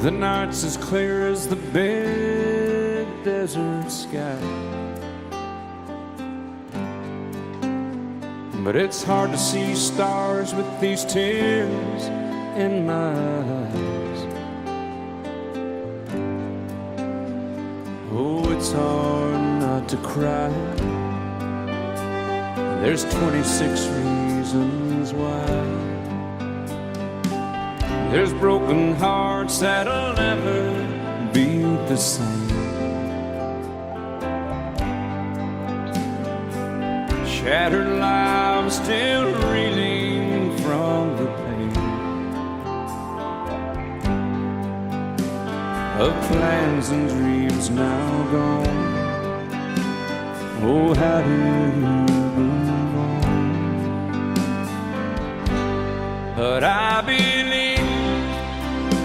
The night's as clear as the big desert sky. But it's hard to see stars with these tears in my eyes. Oh, it's hard not to cry. There's 26 reasons why. There's broken hearts that'll never be the same. Shattered lives still reeling from the pain of plans and dreams now gone. Oh, how do you move on? But I believe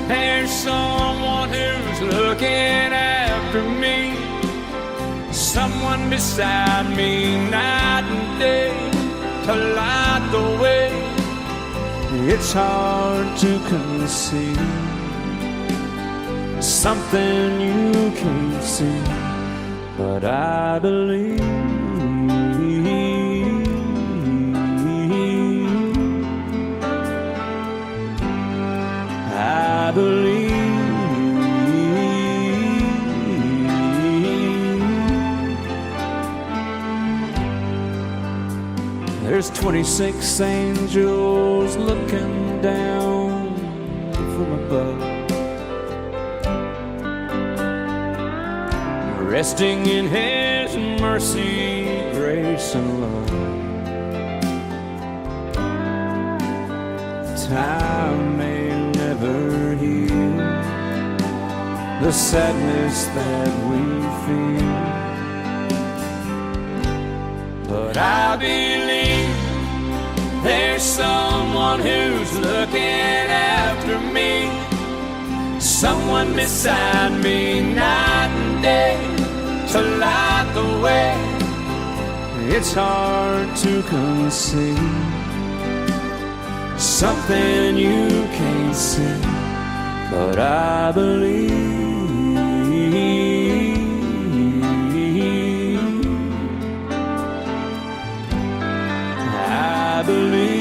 there's someone who's looking after me, someone beside me night and day to light the way. It's hard to conceive something you can't see, but I believe. I believe. There's 26 angels looking down from above, resting in His mercy, grace, and love. Time may never heal the sadness that we feel, but I believe there's someone who's looking after me, someone beside me night and day to light the way. It's hard to conceive something you can't see, but I believe. I believe.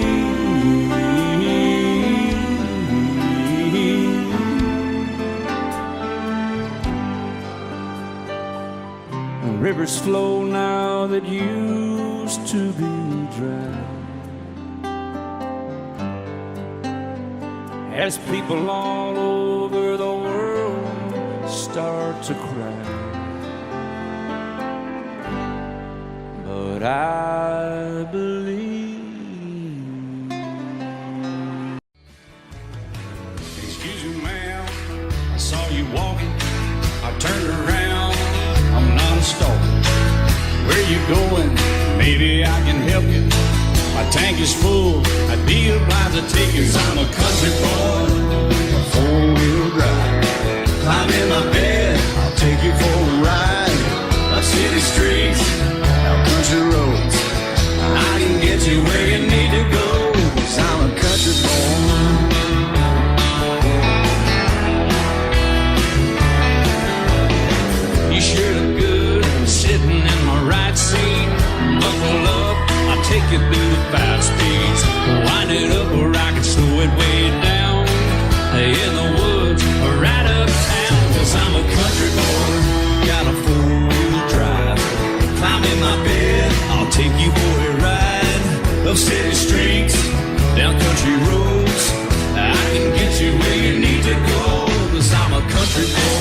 Rivers flow now that used to be dry, as people all over the world start to cry. But I believe. Excuse me, ma'am, I saw you walking, I turned around, I'm not a stalker. Where you going? Maybe I can help you. My tank is full, I'd be obliged to take you. 'Cause I'm a country boy, a four-wheel drive. Climb in my bed, I'll take you for a ride. Up city streets, out country roads, I can get you where you need to go. 'Cause I'm a country boy. You sure look good sitting in my right seat. Buckle up, I'll take you through the 5 speeds. Wind it up where I can slow it way down. In the woods or right uptown. 'Cause I'm a country boy, got a 4-wheel drive. Climb in my bed, I'll take you for a ride. Up city streets, down country roads, I can get you where you need to go. 'Cause I'm a country boy.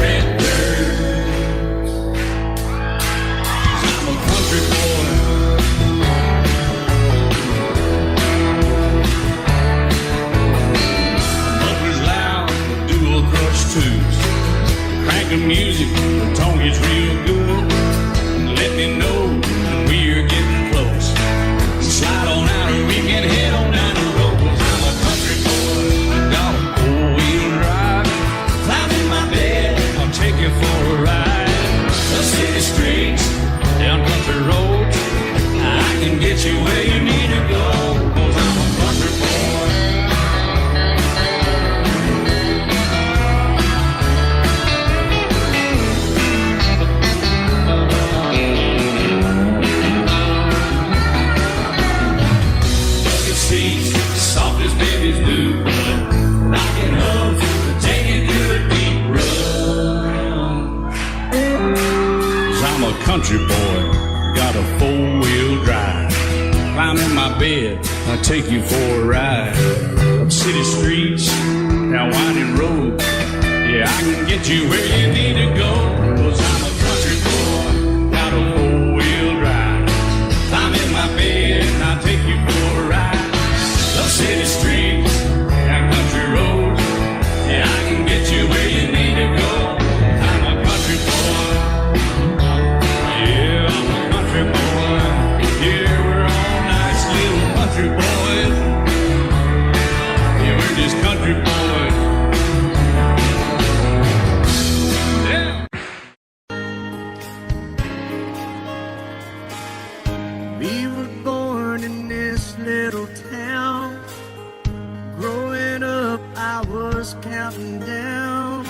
Red dirt. a country boy, got a four-wheel drive. Climb in my bed, I'll take you for a ride. Up city streets, down winding road. Yeah, I can get you where you need to go. 'Cause I'm a country boy, got a four-wheel drive. Climb in my bed, and I'll take you for a ride. Up city streets, down country roads. Yeah, I can get you where you need to go. I'm a country boy. Yeah, I'm a country boy. Yeah, we're all nice little country boys. Yeah, we're just country boys. Yeah. We were born in this little town. Growing up, I was counting down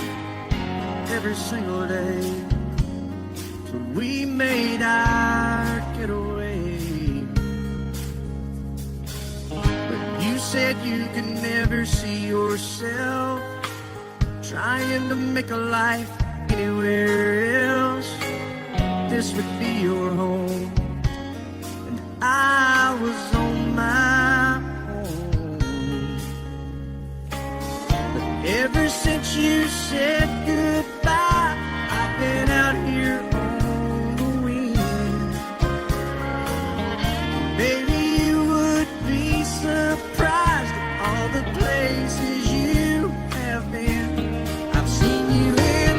every single day till we made our getaway. But you said you could never see yourself trying to make a life anywhere else. This would be your home, and I was on my own. But ever since you said goodbye, I've been out here on the wing. Baby, you would be surprised at all the places you have been. I've seen you in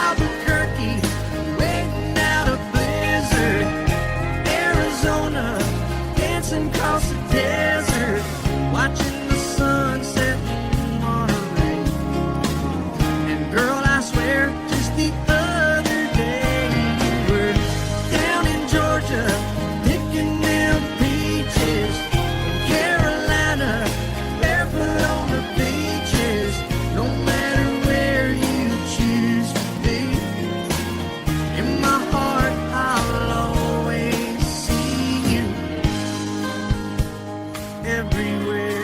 Albuquerque, waiting out a blizzard, Arizona, dancing across the desert, watching the sunset on a lake. And girl, I swear, just the other day you were down in Georgia, picking them peaches. In Carolina, barefoot on the beaches. No matter where you choose to be, in my heart I'll always see you everywhere.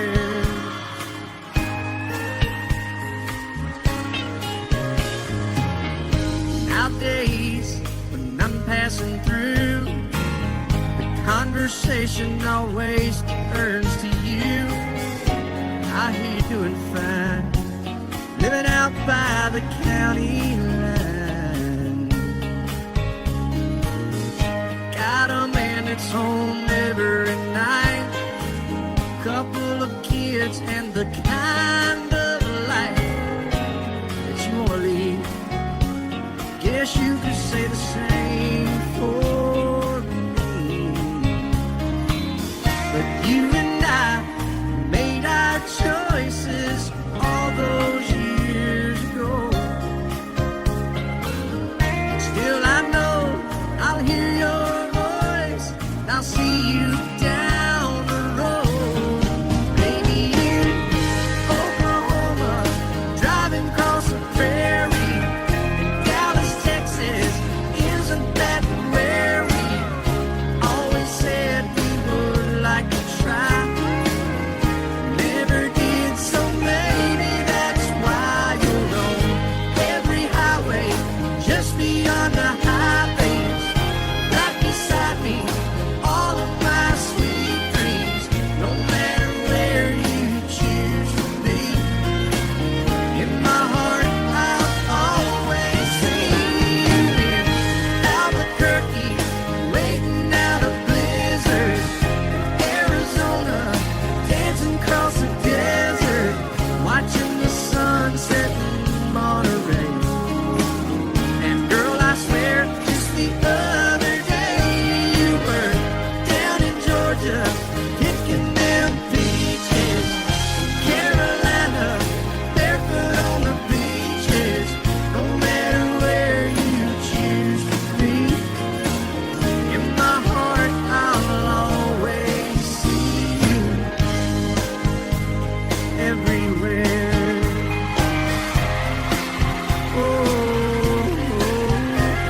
Nowadays, when I'm passing through, the conversation always turns to you. I hear you doing fine, living out by the county line. Got a man that's home every night, couple of kids, and the kind of life that you wanna lead. Guess you could say the same for me. But you and I made our choices all those years ago. Still I know I'll hear your voice, and I'll see you down the road. Maybe in Oklahoma, driving across the prairie. In Dallas, Texas, isn't that where we always said we would like to try? Never did, so maybe that's why you're on every highway, just beyond the highways, right beside me, all of my sweet dreams. No matter where you choose to be, in my heart I'll always see you in Albuquerque, waiting out a blizzard, Arizona, dancing across the desert, watching the sunset in Monterey. And girl, I swear, just the other day you were down in Georgia, picking them peaches. In Carolina, barefoot on the beaches. No matter where you choose to be, in my heart I'll always see you everywhere. Oh, oh, oh.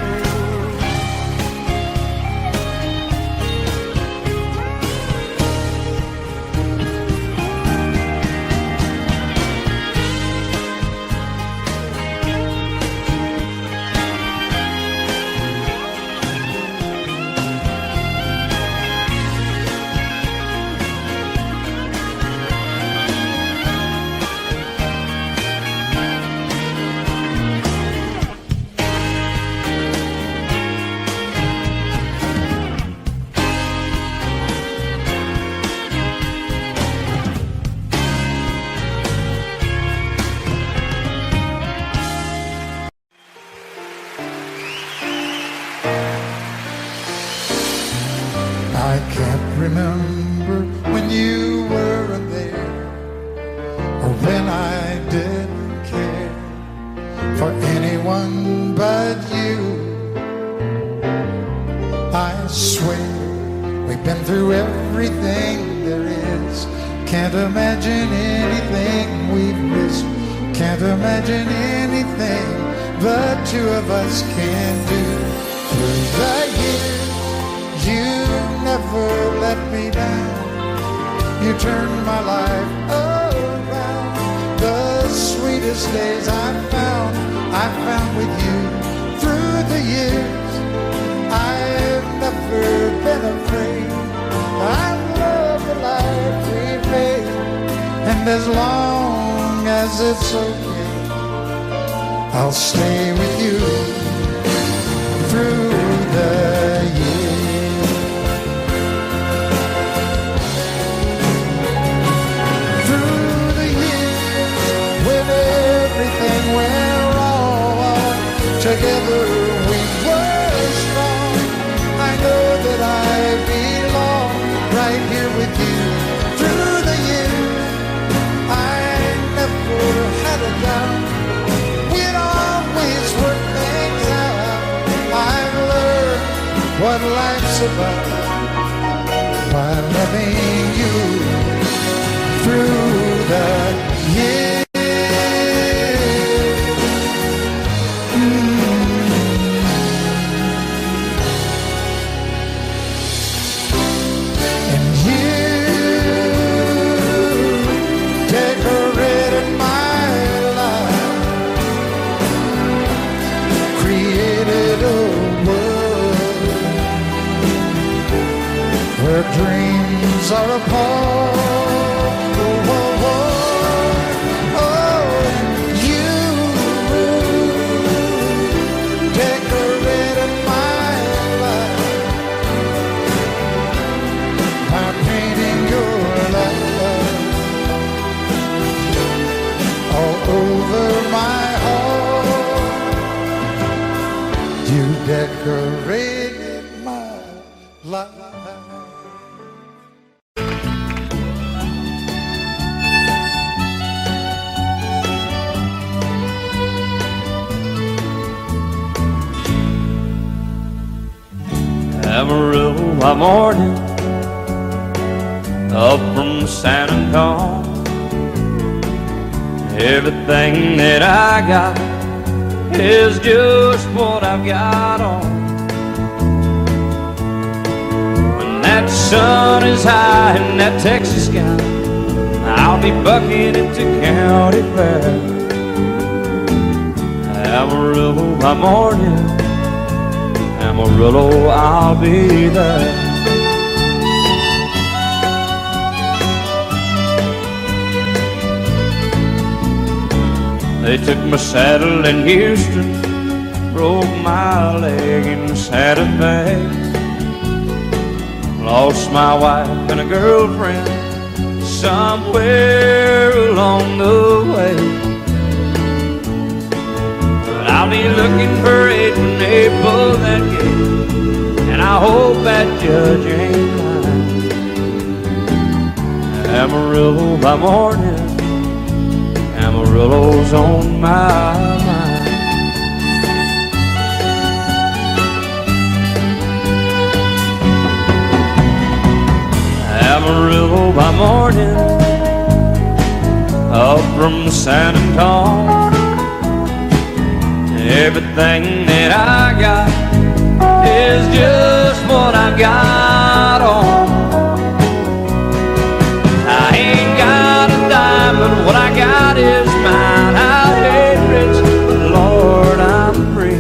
I can't remember when you weren't there, or when I didn't care for anyone but you. I swear we've been through everything there is. Can't imagine anything we've missed. Can't imagine anything the two of us can do. Through the years, you never let me down. You turned my life around. The sweetest days I found with you. Through the years, I've never been afraid. I love the life we've made, and as long as it's okay, I'll stay with you through the years. Through the years, when everything went wrong, together we were strong. I know that I belong right here with you. Through the years, I never had a doubt. We'd always work things out. I've learned what life's about by loving you through the years. And you decorated my life, created a world where dreams are apart. Oh, oh, oh, oh, you decorated my life by painting your love all over my heart. You decorated my life. Amarillo by morning, up from San Antonio. Everything that I got is just what I've got on. When that sun is high in that Texas sky, I'll be bucking into county fair. Amarillo by morning, Amarillo, I'll be there. They took my saddle in Houston, broke my leg in Santa Fe, lost my wife and a girlfriend somewhere along the way. But I'll be looking for it when they pull that gate, and I hope that judge ain't lying. Amarillo by morning, Amarillo's on my mind. Amarillo by morning, up from San Antonio. Everything that I got is just what I've got on. I ain't got a dime, but what I got is mine. I ain't rich, but Lord, I'm free.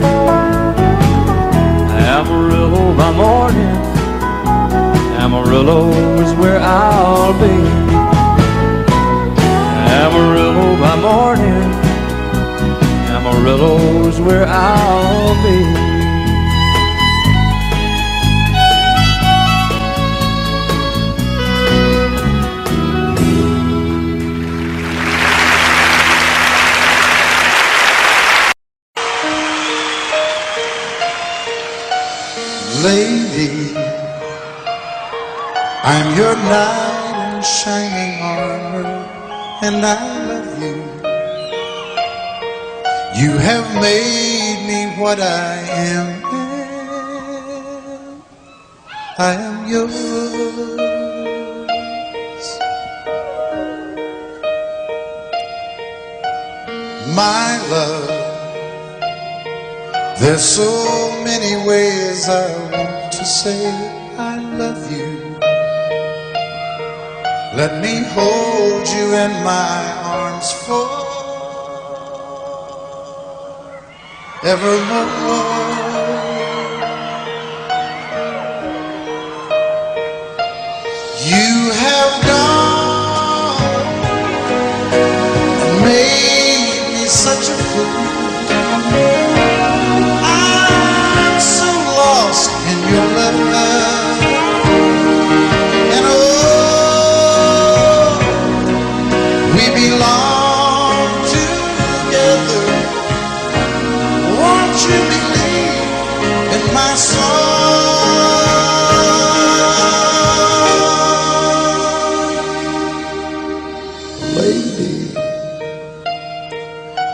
Amarillo by morning, Amarillo is where I'll be. Amarillo by morning, Amarillo is where I'll be. Lady, I'm your knight in shining armor, and I love you. You have made me what I am. I am yours. My love, there's so many ways I want to say I love you. Let me hold you in my arms forevermore. You have gone and made me such a fool. I'm so lost in your love, and oh, we belong together. Won't you believe in my song? Lady,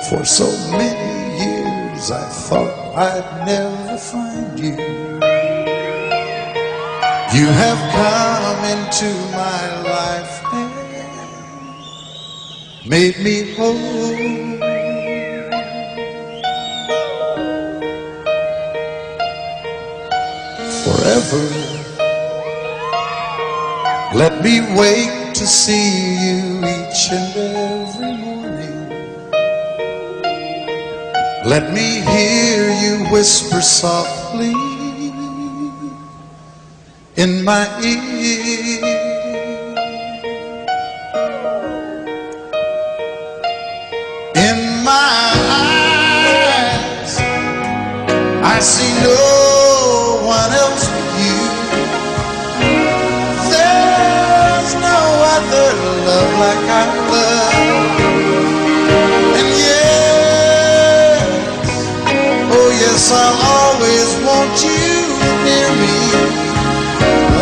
for so many years I thought I'd never find you. You have come into my life and made me whole. Forever, let me wake to see you each and every morning. Let me hear you whisper softly in my ear. In my eyes, I see no one else but you. There's no other love like I love. And yes, oh yes, I'll always want you near me.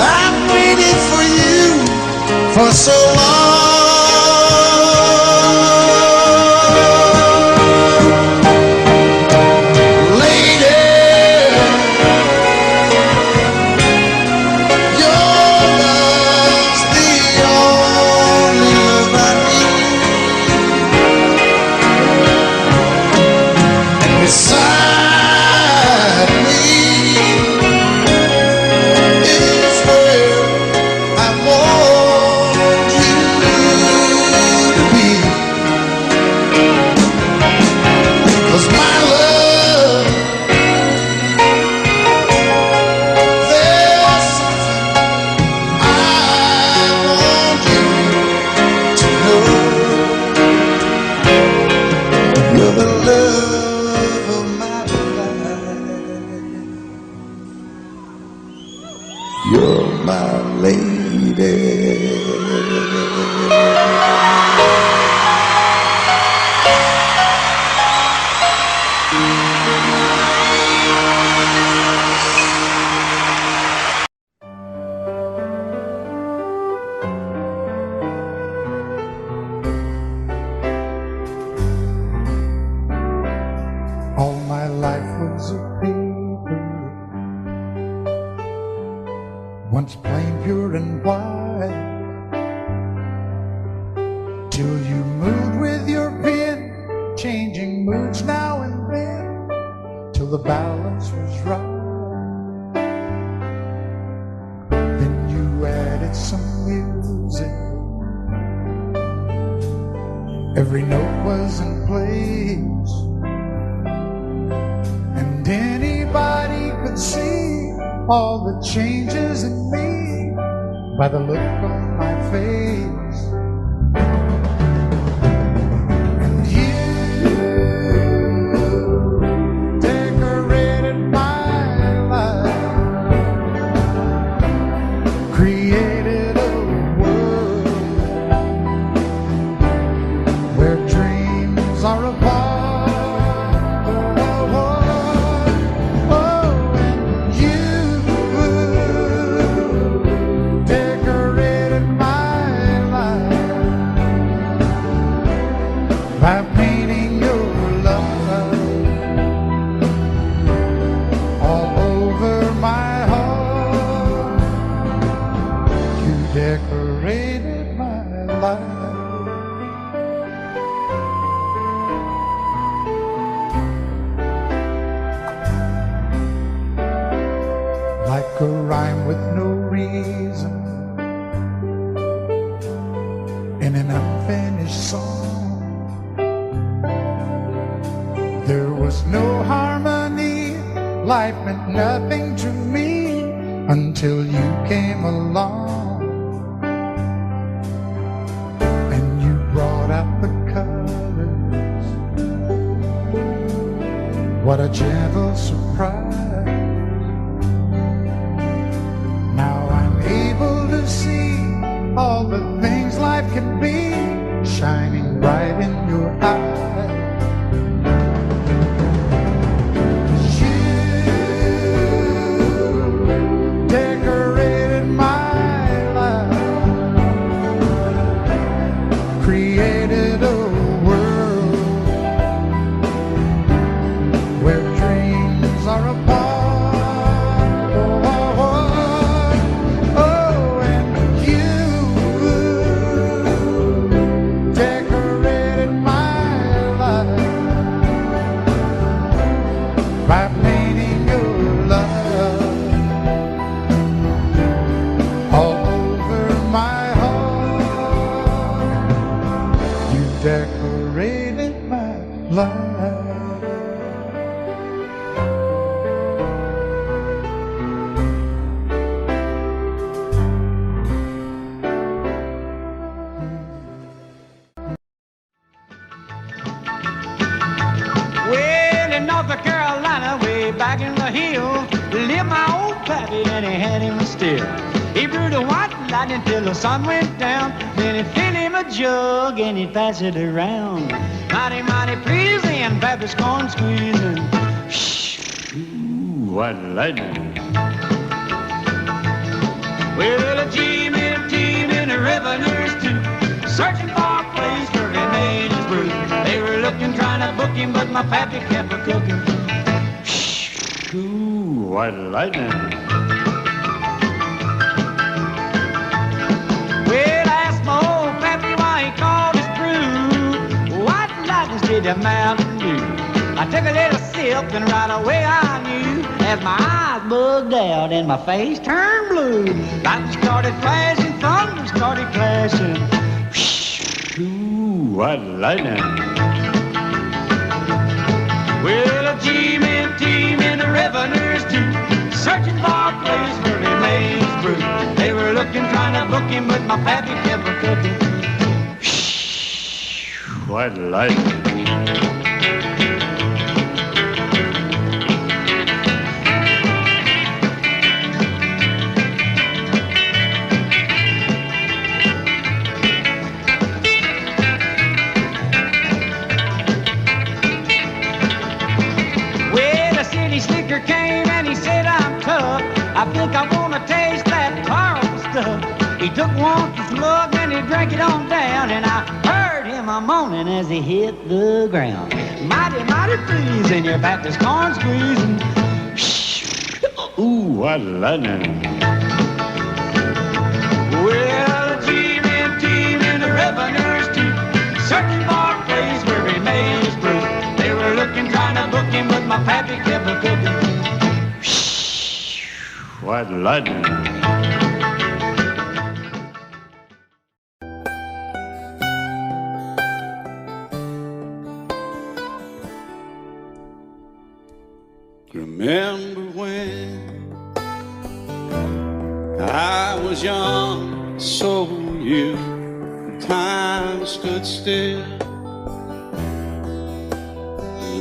I've waited for you for so long. You're my lady. All my life was a paper, once plain, pure, and white, till you moved with your pen, changing moods now and then, till the balance was right. Then you added some music, every note was in place, and anybody could see all the changes in me by the look on my face. And you decorated my life, created a world where dreams are apart. Decorate like a rhyme with no reason in an unfinished song. There was no harmony, life meant nothing to me until you came along and you brought out the colors. What a gentle surprise. Now I'm able to see all the things life can be shining bright in your eyes. Till the sun went down, then he'd fill him a jug and he'd pass it around. Mighty, mighty pleasing, Baptist corn squeezing. Ooh, what lightning. Well, a team in the revenues too, searching for a place where he made his brew. They were looking, trying to book him, but my pappy kept a-cooking. Ooh, what lightning. The Mountain Dew. I took a little sip and right away I knew, as my eyes bugged out and my face turned blue. Lightning started flashing, thunder started clashing. Ooh, what lightning. Well, a team in the revenues too, searching for a place where he made his brew. They were looking, trying to book him, but my pappy kept a-cooking. What lightning. Came and he said, I'm tough. I think I want to taste that horrible stuff. He took one slug and he drank it on down, and I heard him a moaning as he hit the ground. Mighty, mighty pleasing, your Baptist corn squeezing. Ooh, what lightning. Well, a team in the revenues too, searching for a place where he made his brew. They were looking, trying to book him, but my pappy kept a-cooking. What lightning. Remember when I was young, so were you, and time stood still.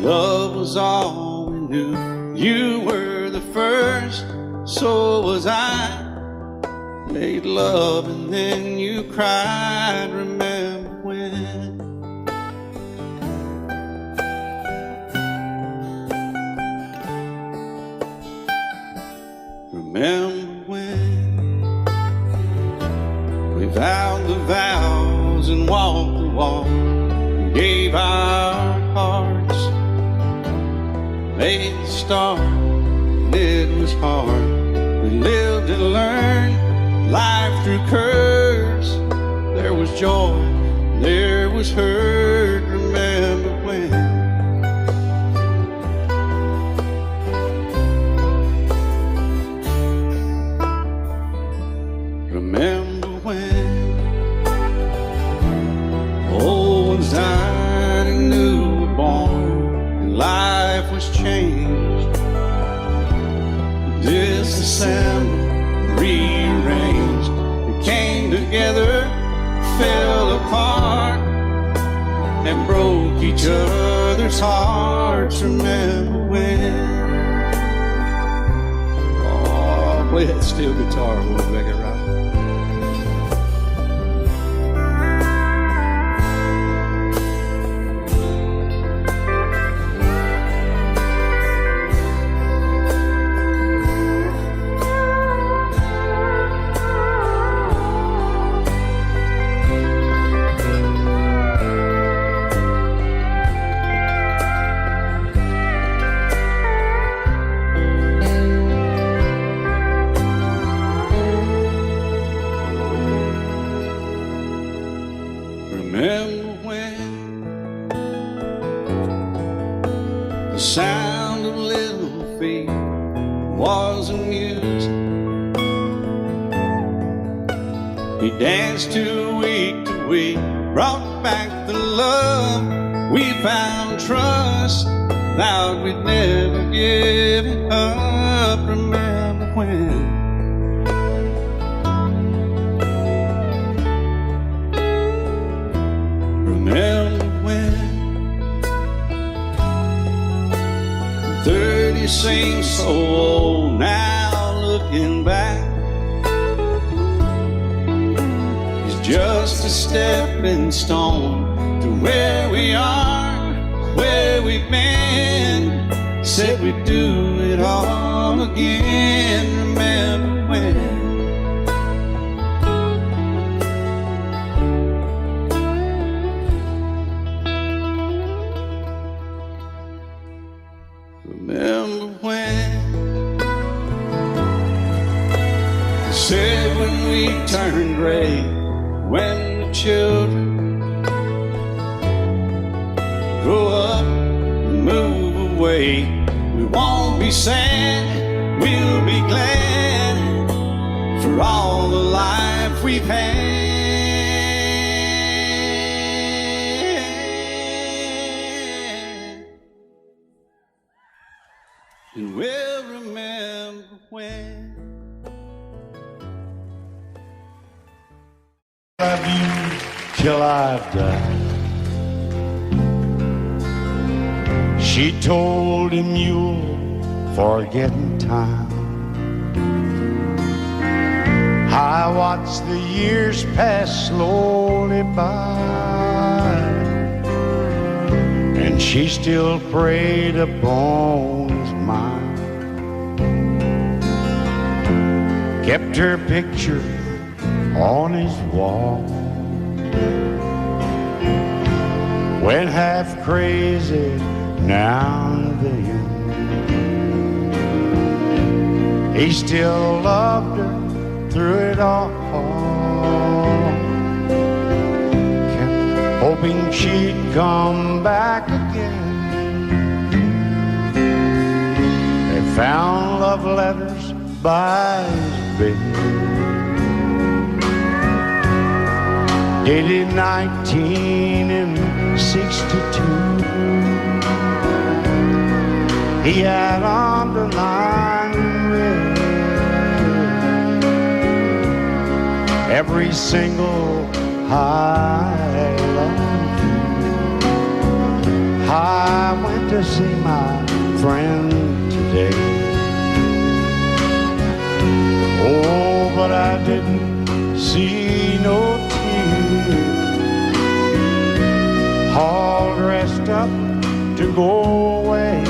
Love was all we knew. You were the first, so was I. Made love and then you cried. Remember when? Remember when we vowed the vows and walked the walk, gave our hearts, made the start, and it was hard. We lived and learned life through curves. There was joy, there was hurt. Remember when? reassembled, rearranged. It came together, fell apart, and broke each other's hearts. Remember when? Oh, play that steel guitar, we'll make it right. Remember when the sound of little feet was amusing? He danced to week, brought back the love. We found trust, vowed we'd never give it up. Remember when? Remember when 30 seems so old now, looking back. It's just a stepping stone to where we are, where we've been. Said we'd do it all again. Remember when? Remember when they said when we turn gray, when the children grow up and move away, we won't be sad, we'll be glad for all the life we've had. And we'll remember when. Love you till I've died. She told him you'll forget in time. I watched the years pass slowly by, and she still preyed upon his mind. Kept her picture on his wall. Went half crazy now and then. He still loved her through it all. Kept hoping she'd come back again. They found love letters by his bed, dated 1962. He had underlined in red every single I love you. I went to see my friend today. Oh, but I didn't see no tears. All dressed up to go away.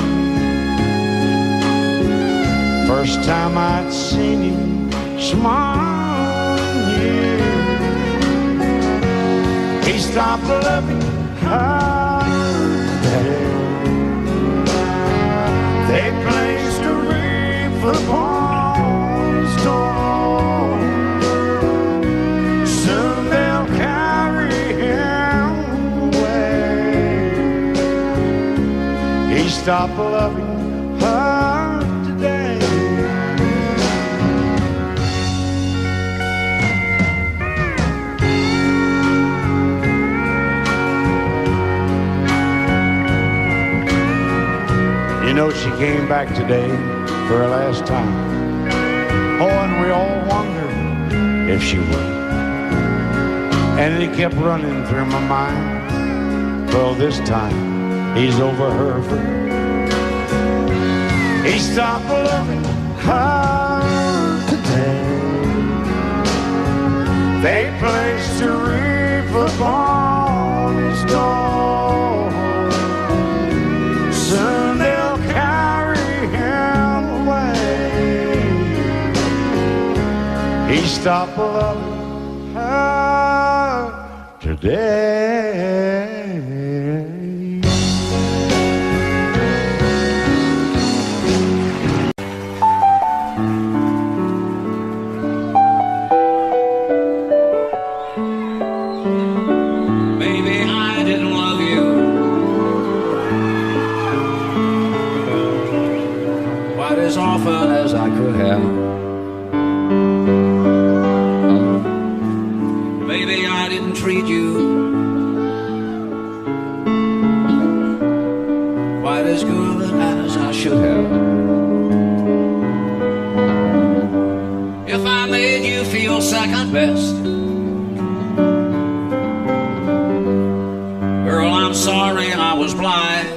First time I'd seen him smile in years. He stopped loving her today. They placed a wreath upon his door. Soon they'll carry him away. He stopped loving her today. You know, she came back today for her last time. if she would. And it kept running through my mind. Well, this time he's over her. He stopped loving her today. They placed a wreath upon his door. Soon they'll carry him away. He stopped loving her today. Maybe I didn't love you quite as often as I could have. Maybe I didn't treat you quite as good as I should have. If I made you feel second best, girl, I'm sorry I was blind.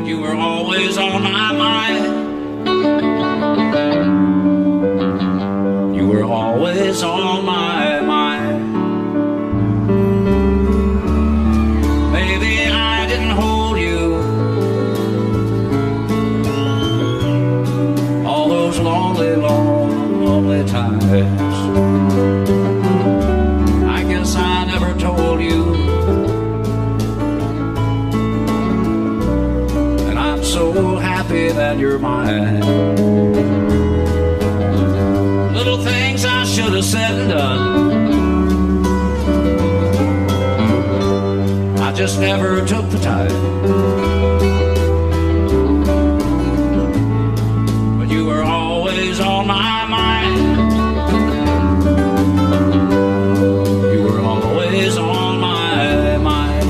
You were always on my mind. You were always on my mind. Maybe I didn't hold you all those lonely, lonely times. I never told you, and I'm so happy that you're mine. Little things I should have said and done, I just never took the time. But you were always on my mind. Is on my mind.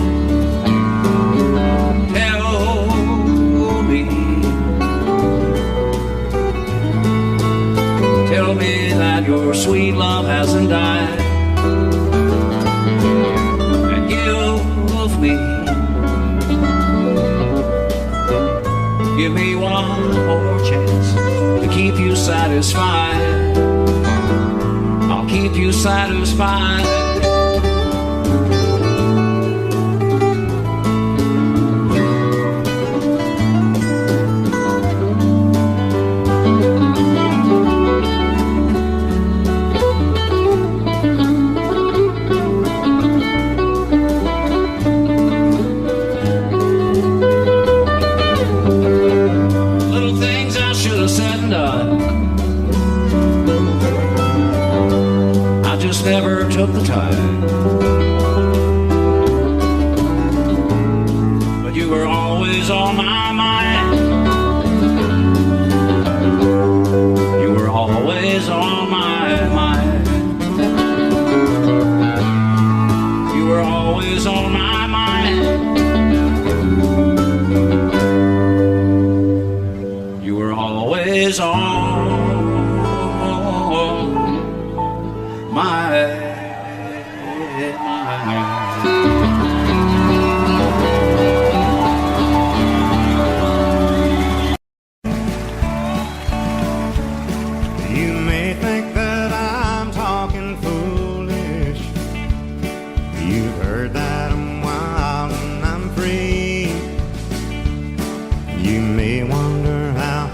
Tell me that your sweet love hasn't died, and give me one more chance to keep you satisfied. I'll keep you satisfied. Never took the time, but you were always on my mind. You were always on my mind. You were always on my mind. You were always on my You may think that I'm talking foolish. You've heard that I'm wild and I'm free. You may wonder how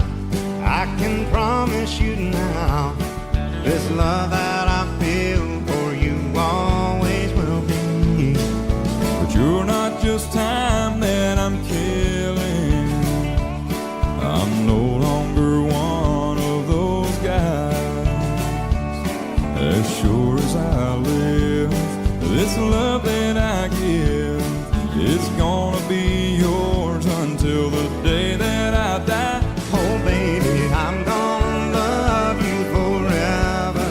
I can promise you now this love that I feel for you always will be. But you're not just time that I'm killing. I'm no longer one of those guys. As sure as I live, this love that I give is gonna be yours until the day that I die. Oh baby, I'm gonna love you forever.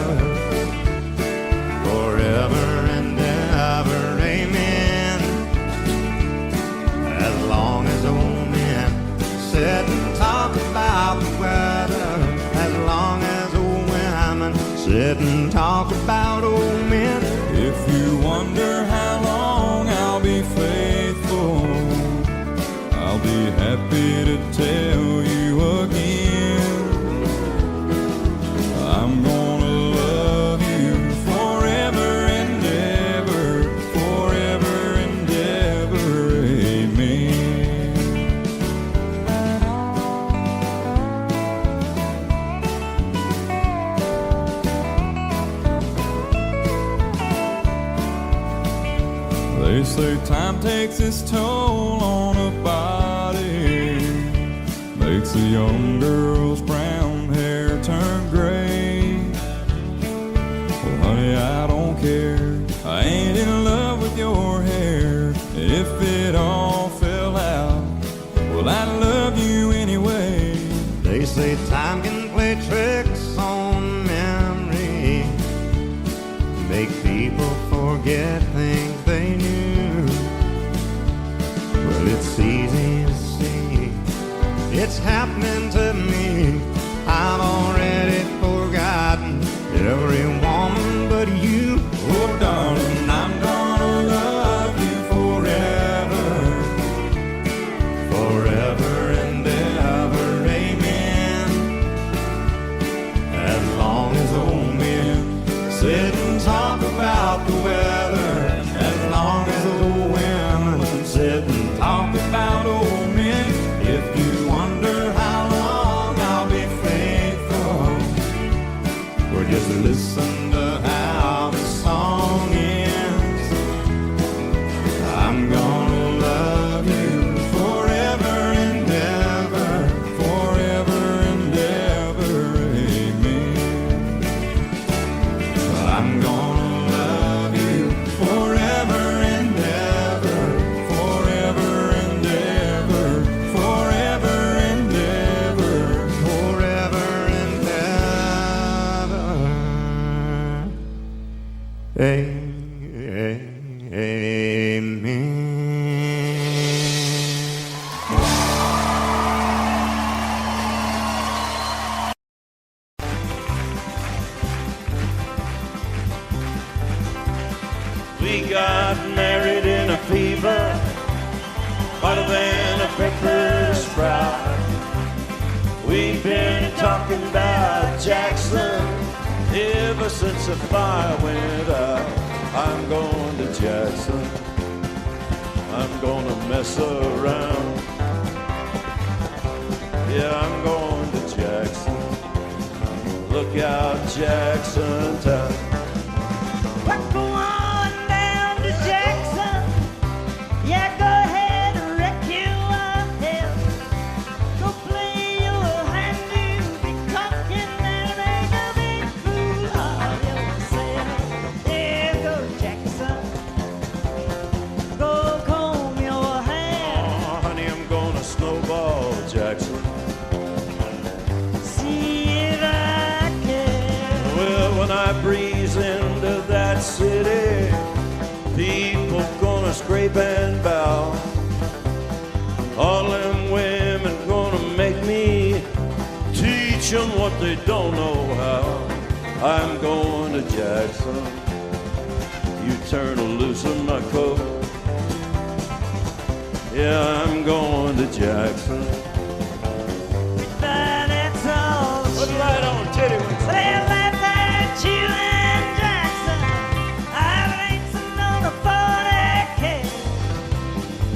sit and talk about old men. If you wonder how long I'll be faithful, I'll be happy to tell you again. I'm gonna love you forever and ever, forever and ever, amen. They say time takes its toll on a body, makes a young girl's brown hair turn gray. Well, honey, I don't care. I ain't in love with your hair. If it all fell out, well, I love you anyway. They say time can play tricks on memory, make people forget things they knew. Well, it's easy to see, it's happening to me. I've already forgotten every woman but you. Oh, darling, I'm gonna love you forever, Forever and ever, amen. As long as old men sit and talk about the weather, as long as old women sit and talk about old men. If you wonder how long I'll be faithful, or just listen to how the song ends, I'm gonna love you forever and ever, forever and ever, amen. I'm gonna love you forever and ever, Forever and ever, forever and ever. forever and ever. Amen. We got married in a fever, hotter than a pepper sprout. We've been talking about Jackson ever since the fire went out. I'm going to Jackson, I'm gonna mess around. Yeah, I'm going to Jackson, look out Jackson town. We're going down to Jackson. Yeah, go ahead and wreck your head. Go play your hand, you'll be talking and make a big fool of yourself. Yeah, go Jackson. Go comb your hair. Oh, honey, I'm gonna snowball Jackson. See if I can. Well, when I breeze into that city, people gonna scrape and bow. All them women gonna make me teach them what they don't know how. I'm going to Jackson, you turn loose in my coat. Yeah, I'm going to Jackson. But that's all. Put it right on, titty. Well, that's at you and Jackson. I'm racing on a 40K.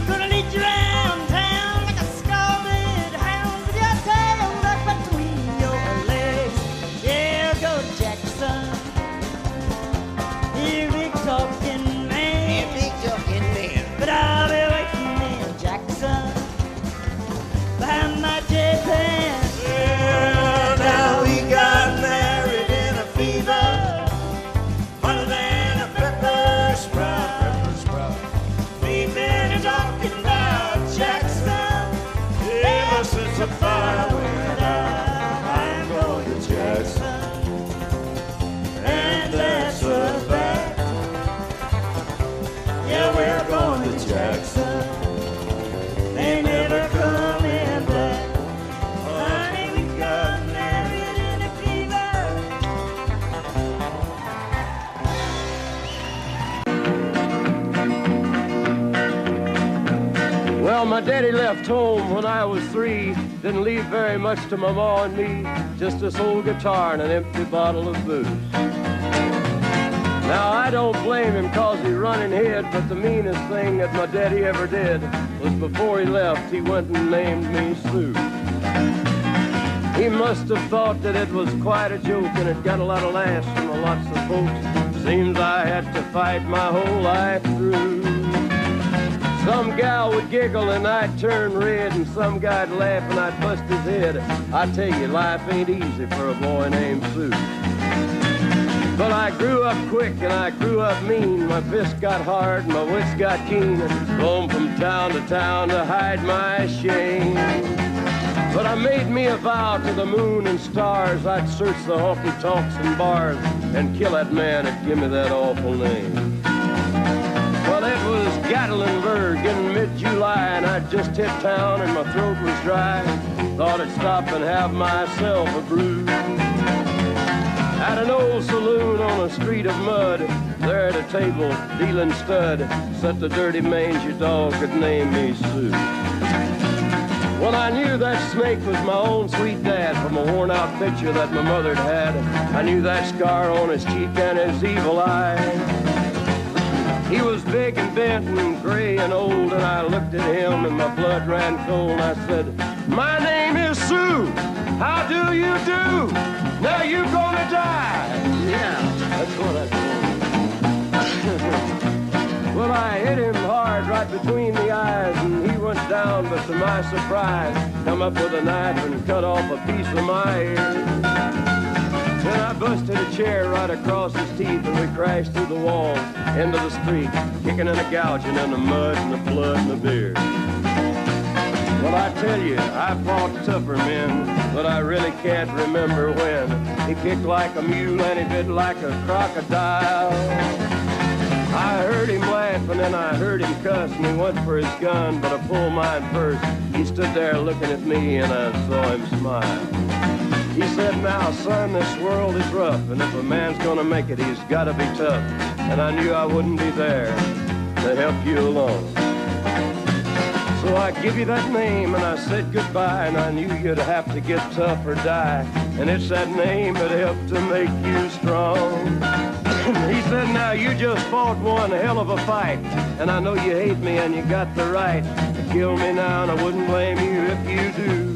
Gonna lead you around town like a scalded hound with your tail tucked between your legs. Yeah, go Jackson. You big talking man. But I'll be waiting in Jackson. daddy left home when I was 3. Didn't leave very much to my ma and me, just this old guitar and an empty bottle of booze. Now I don't blame him 'cause he run and hid, but the meanest thing that my daddy ever did was before he left, he went and named me Sue. He must have thought that it was quite a joke, and it got a lot of laughs from lots of folks. Seems I had to fight my whole life through. Some gal would giggle and I'd turn red, and some guy'd laugh and I'd bust his head. I tell you, life ain't easy for a boy named Sue. But I grew up quick and I grew up mean. My fists got hard and my wits got keen. Roamed from town to hide my shame. But I made me a vow to the moon and stars, I'd search the honky-tonks and bars and kill that man that give me that awful name. Well, it was Gatlinburg in mid-July, and I'd just hit town and my throat was dry. Thought I'd stop and have myself a brew. At an old saloon on a street of mud, there at a table, dealing stud, sat the dirty mangy dog that named me Sue. Well, I knew that snake was my own sweet dad from a worn-out picture that my mother'd had. I knew that scar on his cheek and his evil eye. He was big and bent and gray and old, and I looked at him and my blood ran cold. I said, "My name is Sue. How do you do? Now you gonna die." Yeah, that's what I told him. Well, I hit him hard right between the eyes, and he went down, but to my surprise, come up with a knife and cut off a piece of my ear. Then I busted a chair right across his teeth, and we crashed through the walls into the street, kicking and a gouging in the mud and the blood and the beer. Well, I tell you, I fought tougher men, but I really can't remember when. He kicked like a mule and he bit like a crocodile. I heard him laugh and then I heard him cuss, and he went for his gun, but I pulled mine first. He stood there looking at me and I saw him smile. He said, "Now, son, this world is rough, and if a man's gonna make it, he's gotta be tough." And I knew I wouldn't be there to help you along. So I give you that name and I said goodbye, and I knew you'd have to get tough or die. And it's that name that helped to make you strong. He said, "Now you just fought one hell of a fight, and I know you hate me and you got the right to kill me now, and I wouldn't blame you if you do.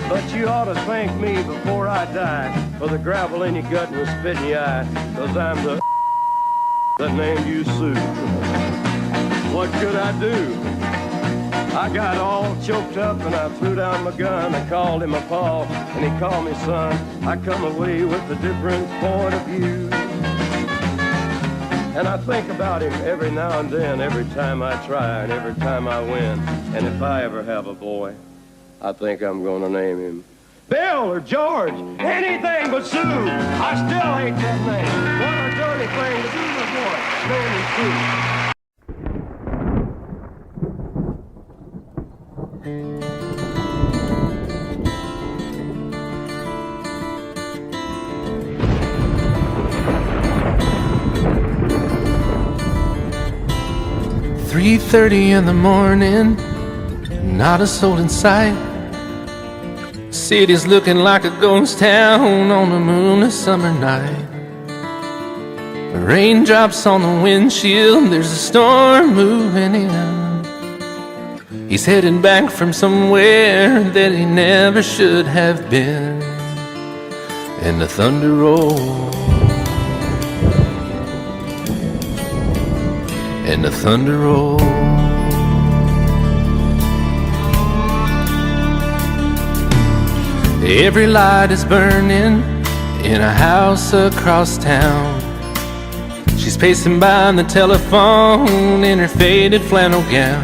But you ought to thank me before I die for the gravel in your gut and the spit in your eye, 'cause I'm the that named you Sue." What could I do? I got all choked up and I threw down my gun. I called him my pa and he called me son. I come away with a different point of view. And I think about him every now and then, every time I try and every time I win. And if I ever have a boy, I think I'm gonna name him Bill or George, anything but Sue. I still hate that name. What a dirty thing to do with a boy. Name him Sue. 3:30 in the morning, not a soul in sight. City's looking like a ghost town on a moonless summer night. Raindrops on the windshield, there's a storm moving in. He's heading back from somewhere that he never should have been. And the thunder rolls, and the thunder rolls. Every light is burning in a house across town. She's pacing by the telephone in her faded flannel gown,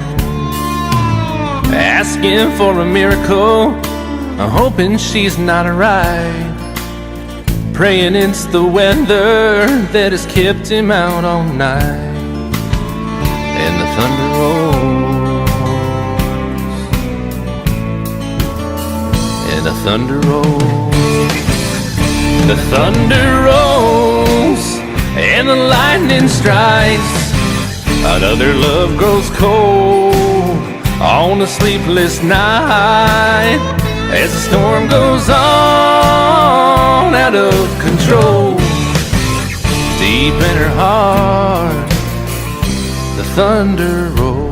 asking for a miracle, hoping she's not alright, praying it's the weather that has kept him out all night. And the thunder rolls, and the thunder rolls, the thunder rolls, and the lightning strikes. Another love grows cold, on a sleepless night as the storm goes on out of control. Deep in her heart, the thunder rolls.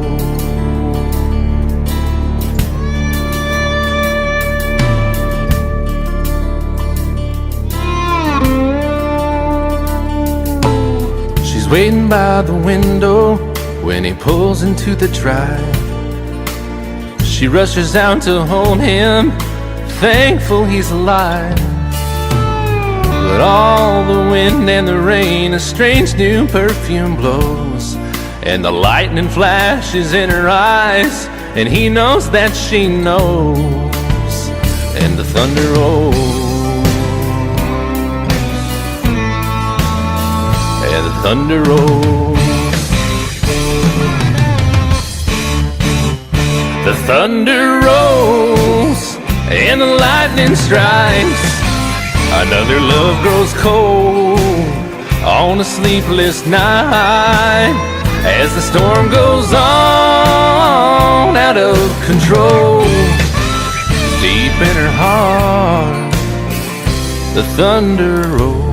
She's waiting by the window when he pulls into the drive. She rushes out to hold him, thankful he's alive. But all the wind and the rain, a strange new perfume blows, and the lightning flashes in her eyes, and he knows that she knows, and the thunder rolls, and the thunder rolls. The thunder rolls and the lightning strikes. Another love grows cold on a sleepless night as the storm goes on out of control. Deep in her heart, the thunder rolls.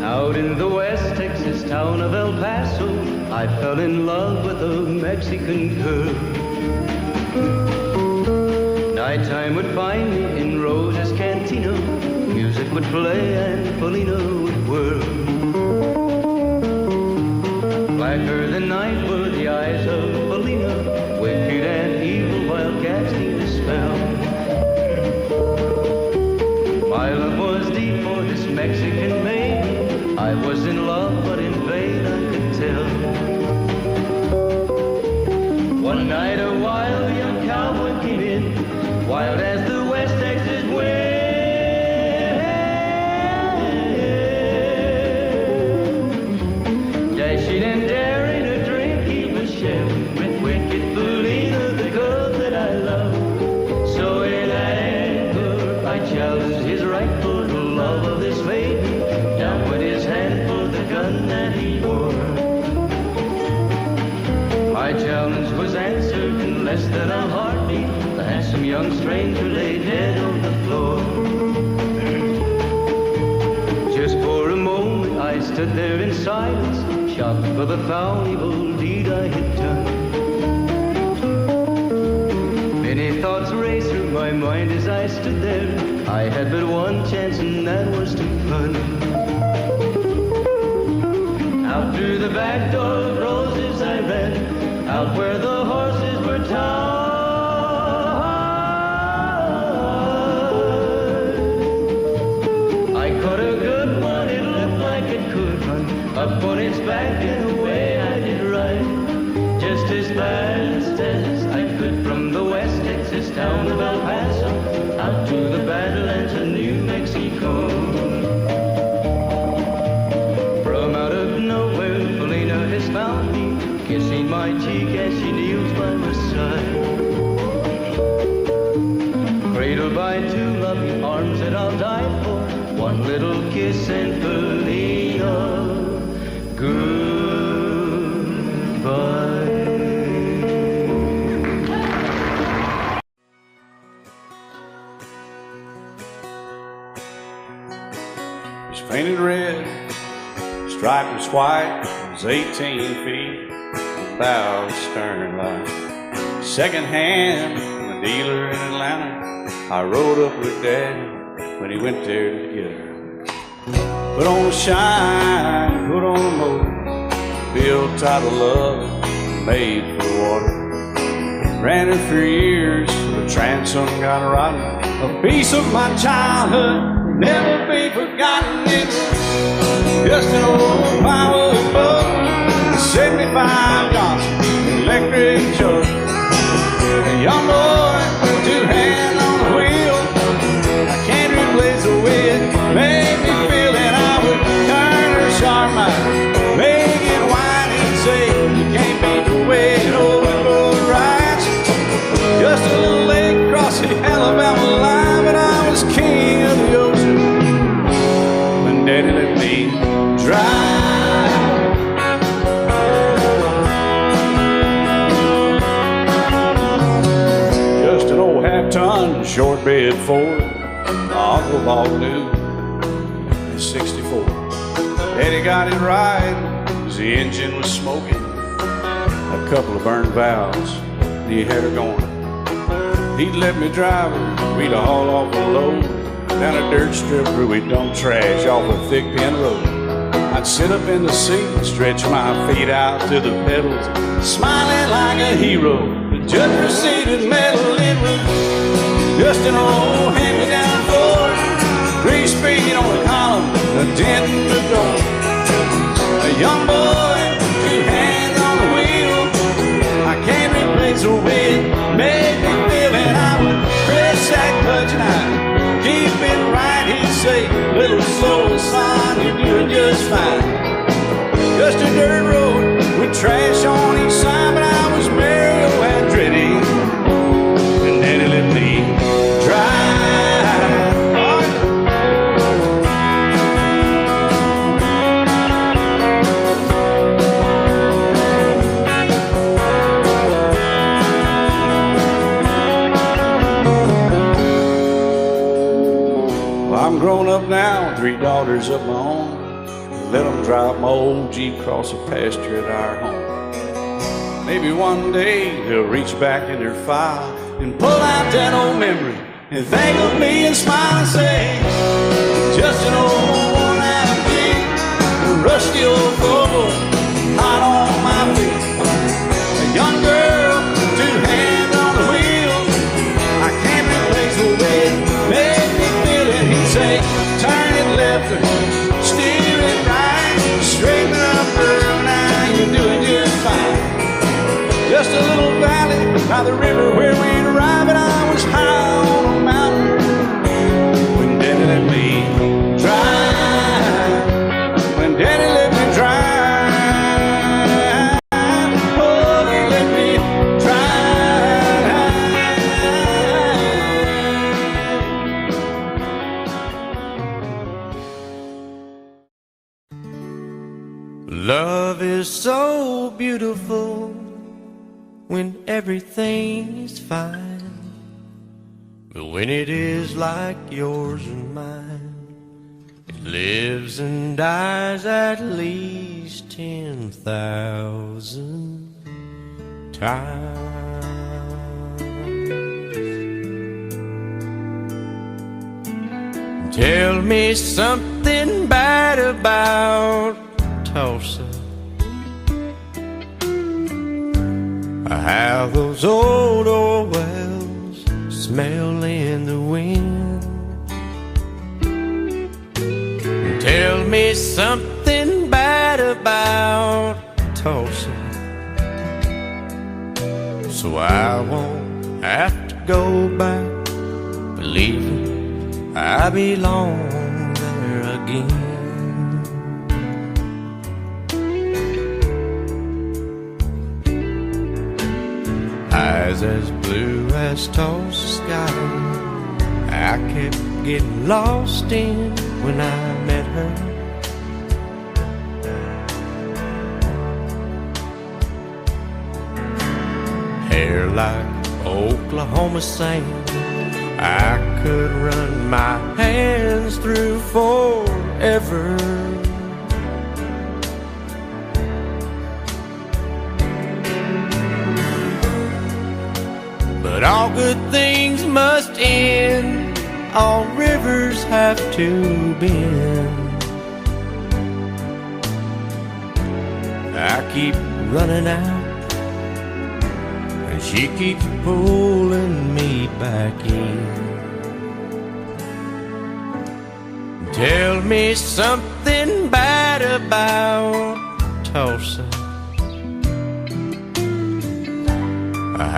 Out in the West Texas town of El Paso, I fell in love with a Mexican girl. Nighttime would find me in Rosa's cantina. Music would play and Felina would whirl. Blacker than night were the eyes of Felina, wicked and evil wildcats need a spell. My love was deep for this Mexican maiden. I was in love, but in vain I could tell. One night a wild young cowboy came in, wild as the West Texas wind. Dashing and daring a drink he was sharing with wicked Felina, the girl that I love. So in anger I challenged his right for the love of this maiden. Down went his hand for the gun that he wore. My challenge was answered in less than a heartbeat. The handsome young stranger lay dead on the floor. Just for a moment I stood there in silence, shocked for the foul evil deed I had done. Many thoughts raced through my mind as I stood there. I had but one chance and that was to run. Out through the back door of roses I ran, out where the horses were tied. I caught a good one, it looked like it could run, up on its back and away I did ride. Just as fast as I could from the West Texas town of El Paso, out to the Badlands of New Mexico. Found me, kissing my cheek as she kneels by my side. Cradled by two loving arms that I'll die for, one little kiss and Felina, goodbye. It's painted red, striped was white. 18 feet without a stern line. Second hand from a dealer in Atlanta. I rode up with Daddy when he went there to get her. Put on a shine, put on a motor, built out of love, made for water. Ran her for years, the transom got rotten. A piece of my childhood will never be forgotten. It's just an old power boat, 75 Johnson electric jug. Alabama line, but I was king of the ocean when Daddy let me drive. Just an old half-ton short bed Ford, Uncle Bob knew in '64. Daddy got it right, 'cause the engine was smoking, a couple of burned valves, and he had her going. He'd let me drive her, we'd haul off a load down a dirt strip where we'd dump trash off a thick pin road. I'd sit up in the seat and stretch my feet out to the pedals, smiling like a hero. The judge proceeded metal, it was just an old hand-me-down Ford, 3-speed on the column, a dent in the door. A young boy, 2 hands on the wheel, I can't replace the way it made me feel. And I would press that clutch and I'd keep it right. He'd say, little slow, son, you're doing just fine. Just a dirt road with trash on each side, but I was Mario Andretti, and Daddy let me drive. I'm grown up now, 3 daughters of my own. Let them drive my old Jeep across the pasture at our home. Maybe one day they'll reach back in their file and pull out that old memory and think of me and smile and say, just an old worn-out Jeep, a rusty old Volvo, hot on my feet. A young girl, 2 hands on the wheel, I can't replace the way it made me feel. And he'd say, turn it left or steer it right, straighten up, girl, now you're doing just fine. Just a little valley by the river where we'd arrive, and I was high on a mountain when Daddy let me drive. When Daddy let me drive, oh, he let me drive. Love is so beautiful when everything is fine, but when it is like yours and mine, it lives and dies at least 10,000 times. Tell me something bad about Tulsa, how those old wells smell in the wind. Tell me something bad about Tulsa, so I won't have to go back believing I belong there again. Eyes as blue as Tulsa sky, I kept getting lost in when I met her. Hair like Oklahoma sand, I could run my hands through forever. But all good things must end, all rivers have to bend. I keep running out, and she keeps pulling me back in. Tell me something bad about Tulsa,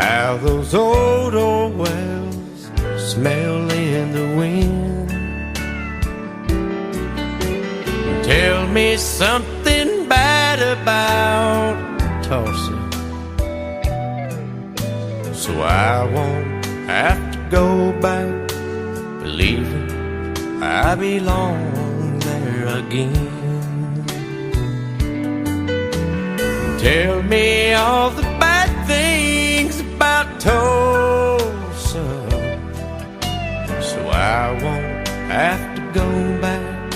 how those old wells smell in the wind. Tell me something bad about Tulsa, so I won't have to go back, believing I belong there again. Tell me all the bad things about Tulsa, so I won't have to go back,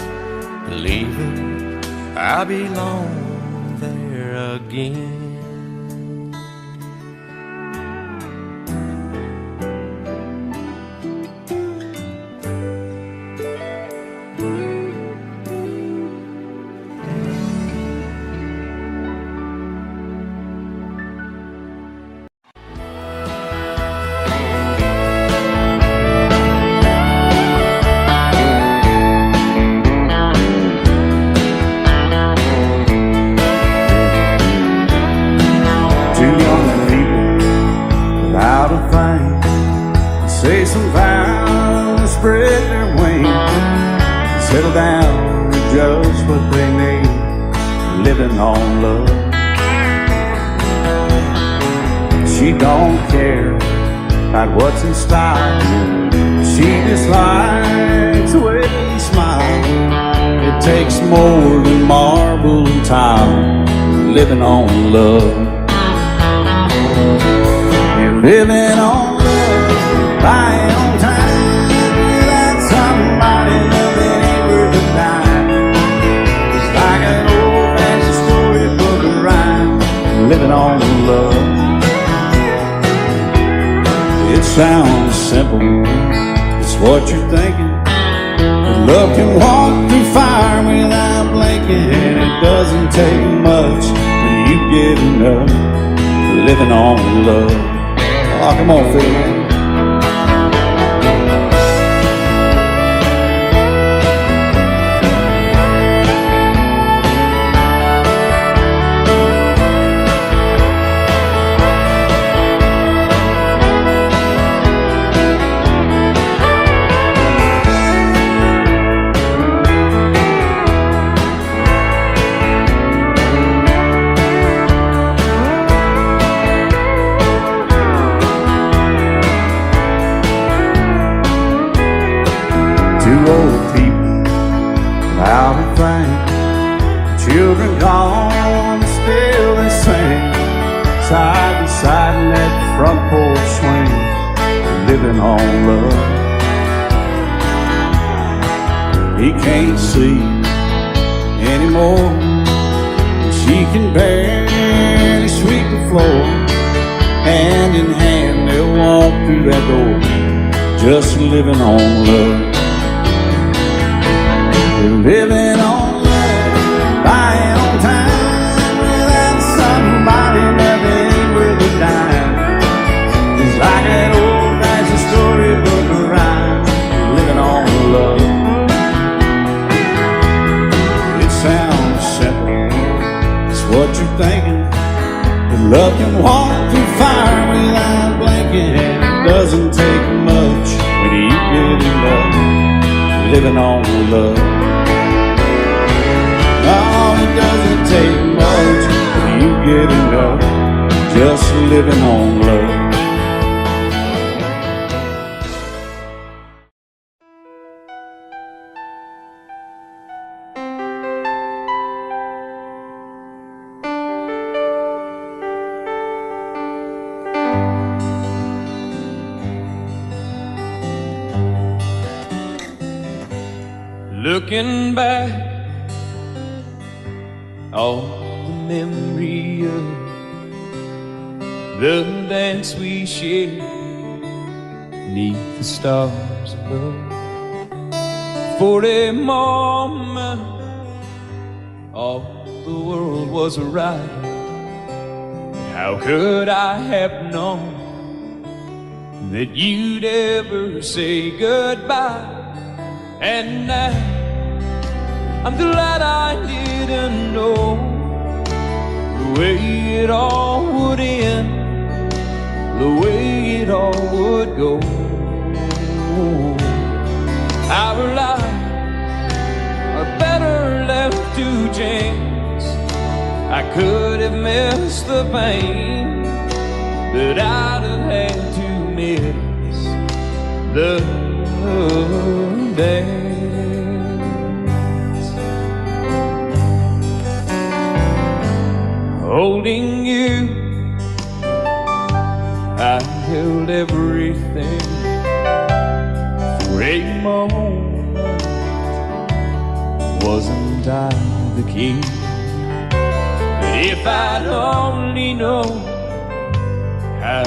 believing I belong there again. Say some vows, spread their wings, settle down to just what they need, living on love. She don't care about what's in style, she just likes the way you smile. It takes more than marble and tile, living on love. You're living on buying on time without somebody loving ain't worth a dime. It's like an old-fashioned storybook of rhyme, living on love. It sounds simple, it's what you're thinking. But love can walk through fire without blinking. It doesn't take much when you get enough, living on love. Oh, come on, Phil. Old people without a thing, children gone, still they sing, side by side in that front porch swing, living on love. He can't see anymore, she can barely sweep the floor. Hand in hand they'll walk through that door, just living on love. Living on love, buying on time without somebody loving ain't worth a dime. It's like an old-fashioned storybook of rhyme, living on love. It sounds simple, it's what you're thinking. But love can walk through fire without blinking. It doesn't take much when you get enough, living on love. Oh, it doesn't take much when you get enough, just living on love. Looking back on the memory of the dance we shared beneath the stars above. For a moment, all the world was right. How could I have known that you'd ever say goodbye? And now I'm glad I didn't know the way it all would end, the way it all would go. Our lives are better left to chance. I could have missed the pain that I'd have had to miss the dance. Holding you, I held everything for a moment. Wasn't I the king? But if I'd only known how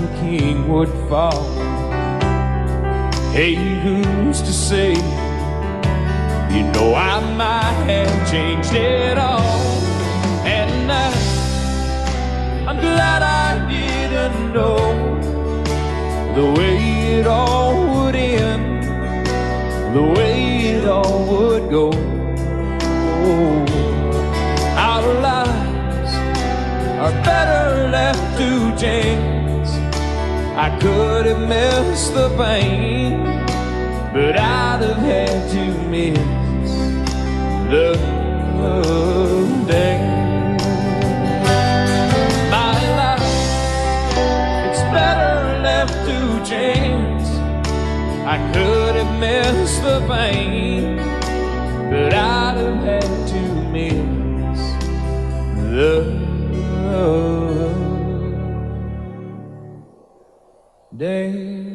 the king would fall, hey, who's to say? You know I might have changed it all. And I'm glad I didn't know the way it all would end, the way it all would go. Our lives are better left to chance. I could have missed the pain, but I'd have had to miss the dance. My life, it's better left to chance. I could have missed the pain, but I'd have had to miss the dance.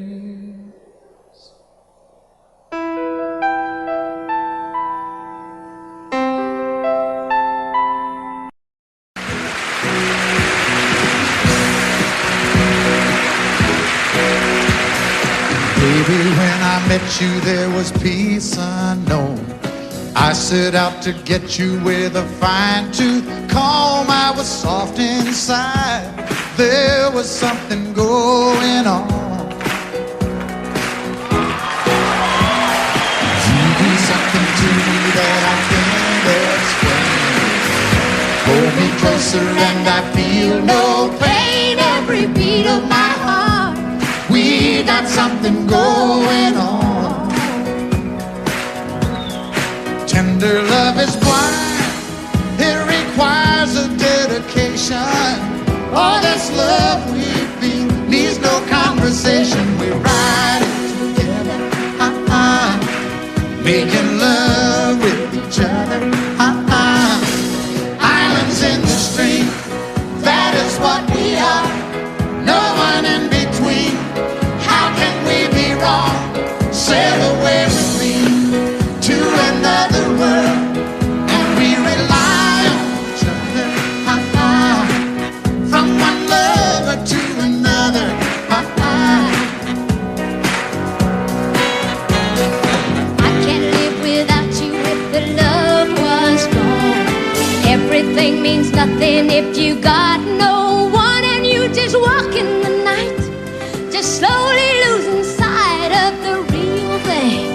Baby, when I met you, there was peace unknown. I set out to get you with a fine-tooth comb. I was soft inside. There was something going on. You do something to me that I can't explain. Hold me closer and I feel no pain. Every beat of my heart, we got something going on. Tender love is blind. It requires a dedication. All this love we feel needs no conversation. We're riding together, making love with each other, Islands in the stream, that is what we are. No one in between. How can we be wrong? Sail away with me to another world, and we rely on each other, from one lover to another. I can't live without you if the love was gone. Everything means nothing if you got no one, and you just walk in the night, just slowly losing sight of the real thing.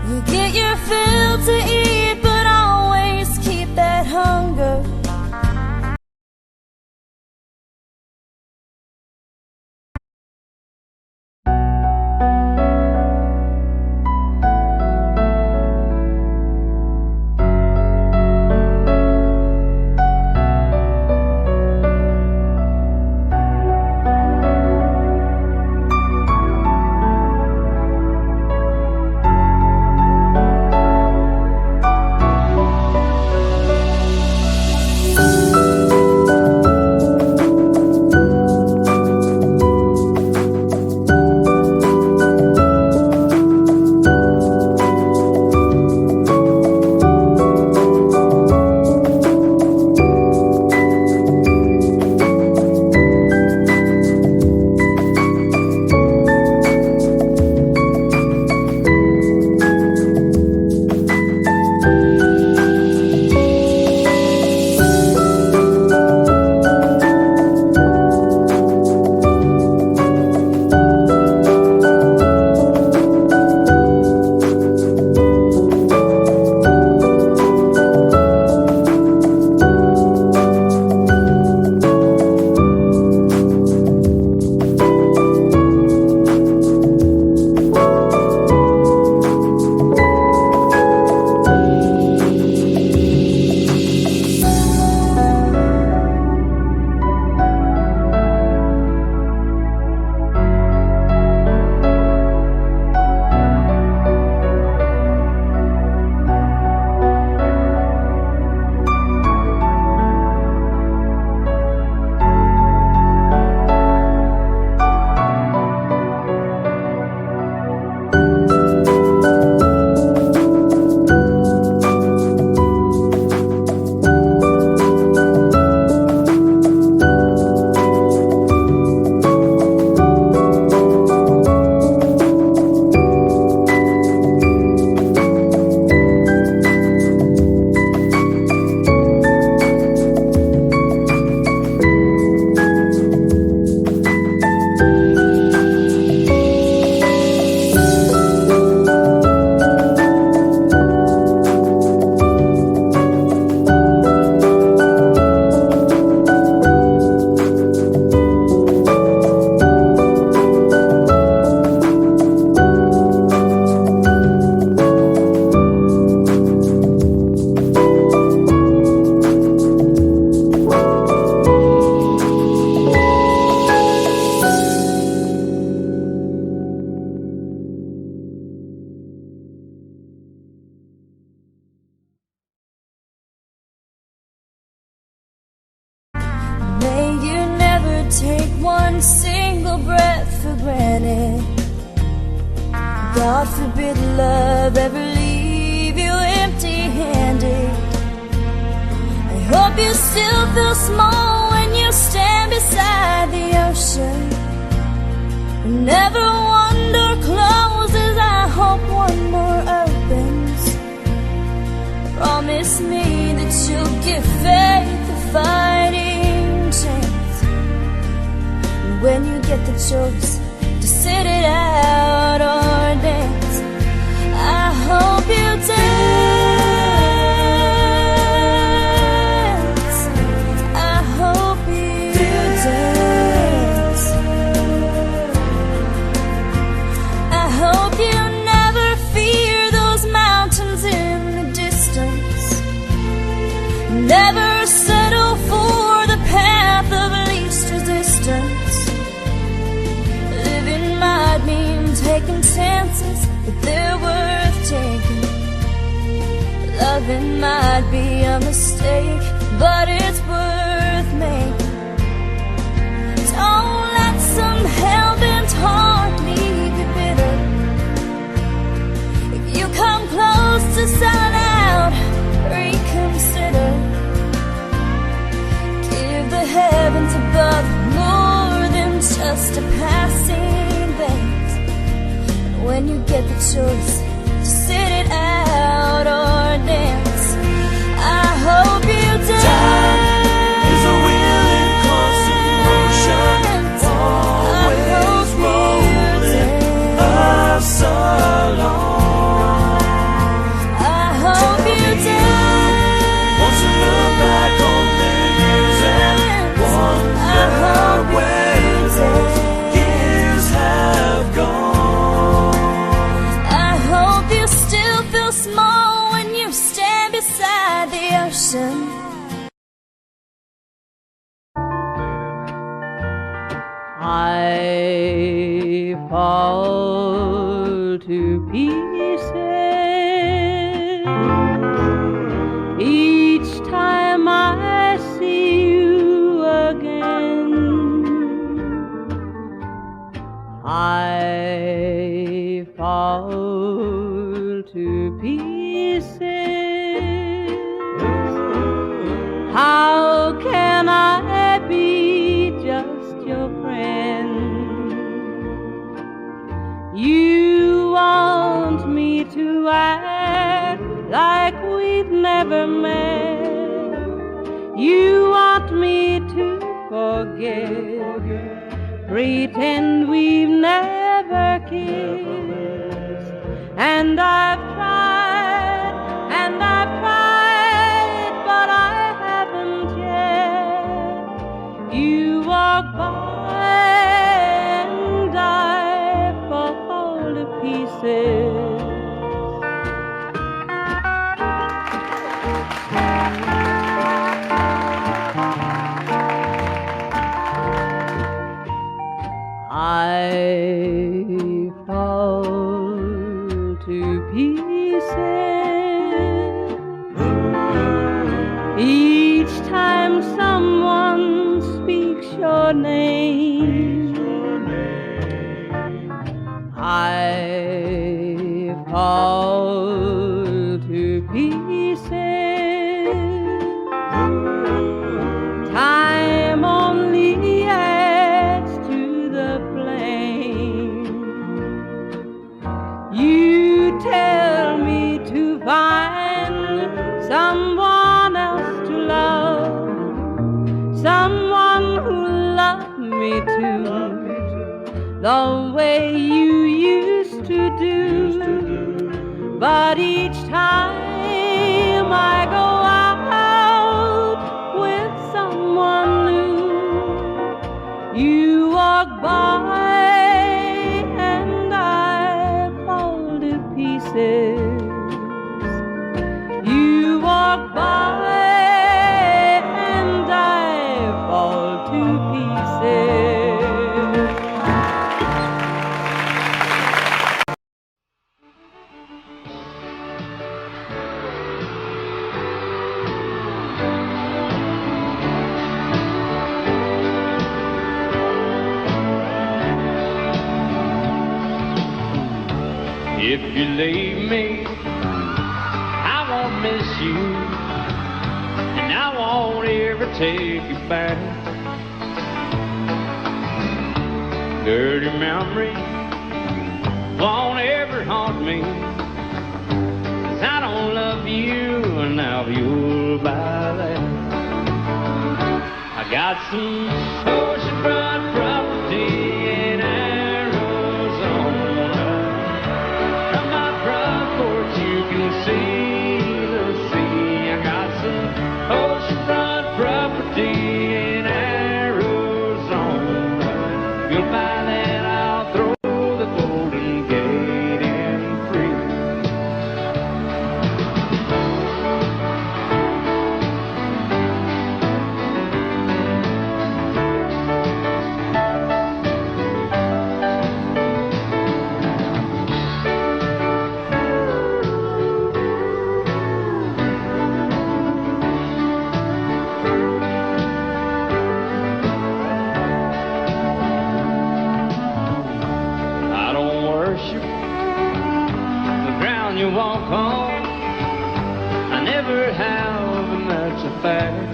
You get your fill to eat, but always keep that hunger. Take one single breath for granted. God forbid love ever leave you empty-handed. I hope you still feel small when you stand beside the ocean. Whenever one door closes, I hope one more opens. Promise me that you'll give faith a fighting chance. When you get the choice to sit it out or dance, I hope you dance. I hope you dance. I hope you never fear those mountains in the distance. Never settle for the path of least resistance. Might mean taking chances, but they're worth taking. Loving might be a mistake, but it's worth making. Don't let some hell-bent heart leave you bitter. If you come close to selling out, reconsider. Give the heavens above more than just a passing. When you get the choice to sit it out or dance, I hope you dance. Time is a willing constant motion, always rolling us along. feel small when you stand beside the ocean. I fall to pieces each time I see you again. I fall to pieces. How can I be just your friend? You want me to act like we've never met. You want me to forget, pretend we've never kissed. And I've tried, but I haven't yet. You walk by and I fall to pieces. I fall to pieces each time someone speaks your name. I fall to pieces. Time only adds to the flame. You tell me to find someone else to love, someone who loved me too, the way you used to do. But each time I go out with someone new, you walk by and I fall to pieces. You walk by and I fall to pieces. If you leave me, I won't miss you, and I won't ever take you back. Dirty memories won't ever haunt me, 'cause I don't love you, and now you'll buy that. I got some oceanfront property in Arizona. From my front porch you can see the sea. I got some oceanfront property in Arizona. You'll buy that, I'll throw the Golden Gate in free. I don't worship the ground you walk on. I never have, and that's a fact.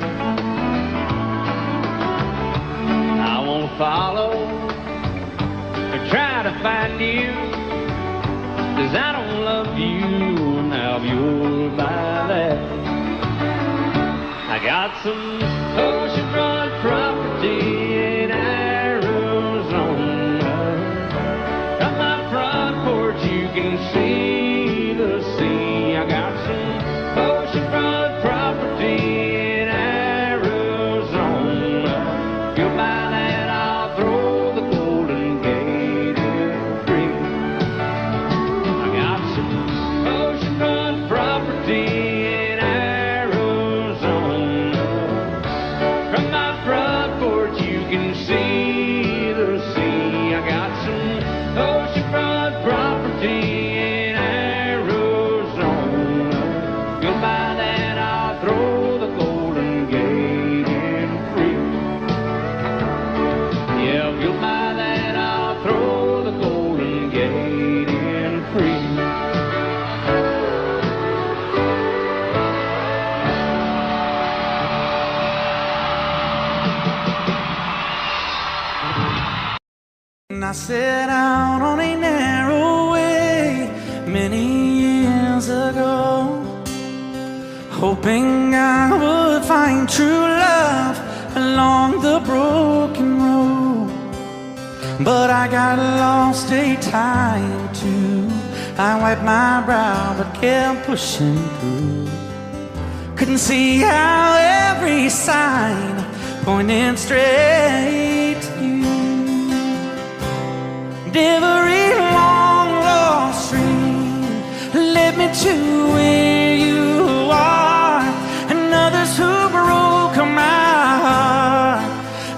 I won't follow or try to find you, 'cause I don't love you, and now you'll buy that. I got some oceanfront property in Arizona. From my front porch you can see the sea. I got some oceanfront property in Arizona. You'll buy that, I'll throw the Golden Gate in free. I got some oceanfront I set out on a narrow way many years ago, hoping I would find true love along the broken road. But I got lost a time or two. I wiped my brow but kept pushing through. Couldn't see how every sign pointed straight to you. Every long lost stream led me to where you are, and others who broke my heart,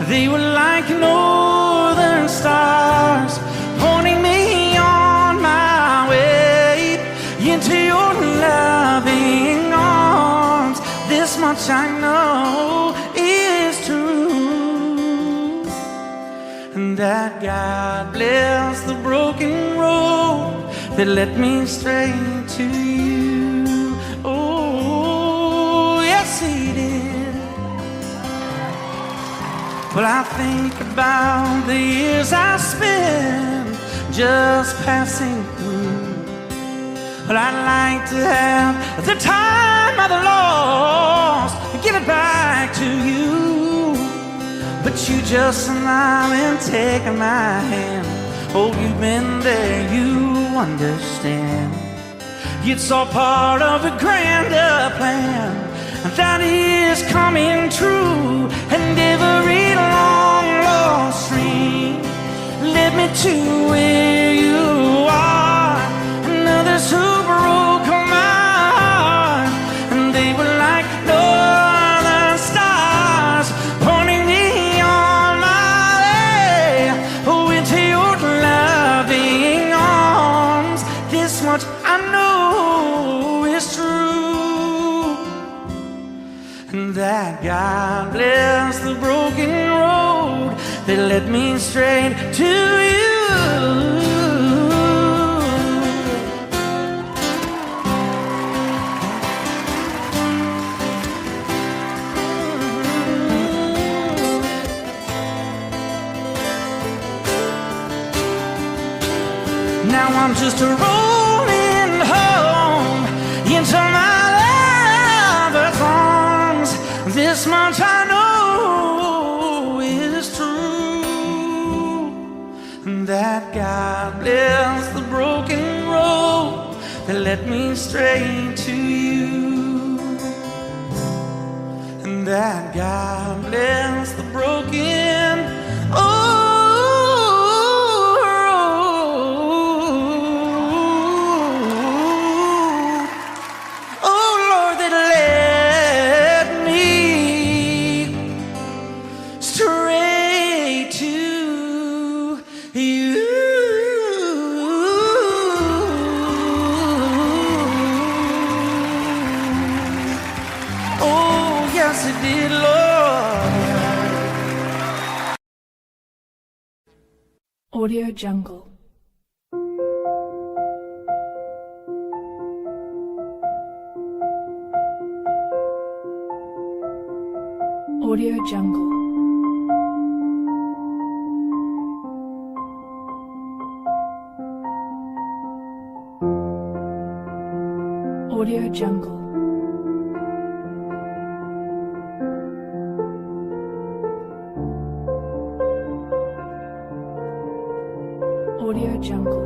they were like northern stars, pointing me on my way into your loving arms. This much I know is true, and that God bless the broken road that led me straight to you. Oh, yes, He did. Well, I think about the years I spent just passing through. Well, I'd like to have the time I've lost and give it back to you. But you just smile and take my hand. Oh, you've been there, you understand. It's all part of a grander plan that is coming true. And every long lost stream led me to where you are, and others who broke my heart, and they were like northern stars, pointing me on my way, oh, into your loving arms. This much I know is true, and that God bless the broken road that led me straight to you. Now I'm just rolling home into my lover's arms. This much I know is true, and that God bless the broken road that led me straight to you, and that God bless the broken road. Audio Jungle. Audio Jungle. Audio Jungle. Audio Jungle.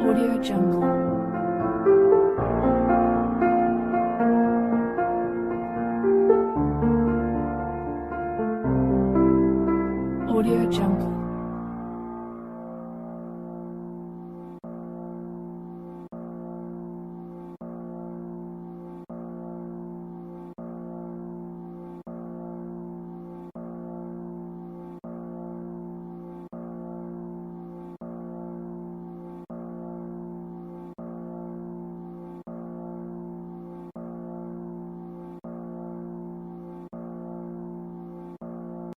Audio Jungle. Audio Jungle.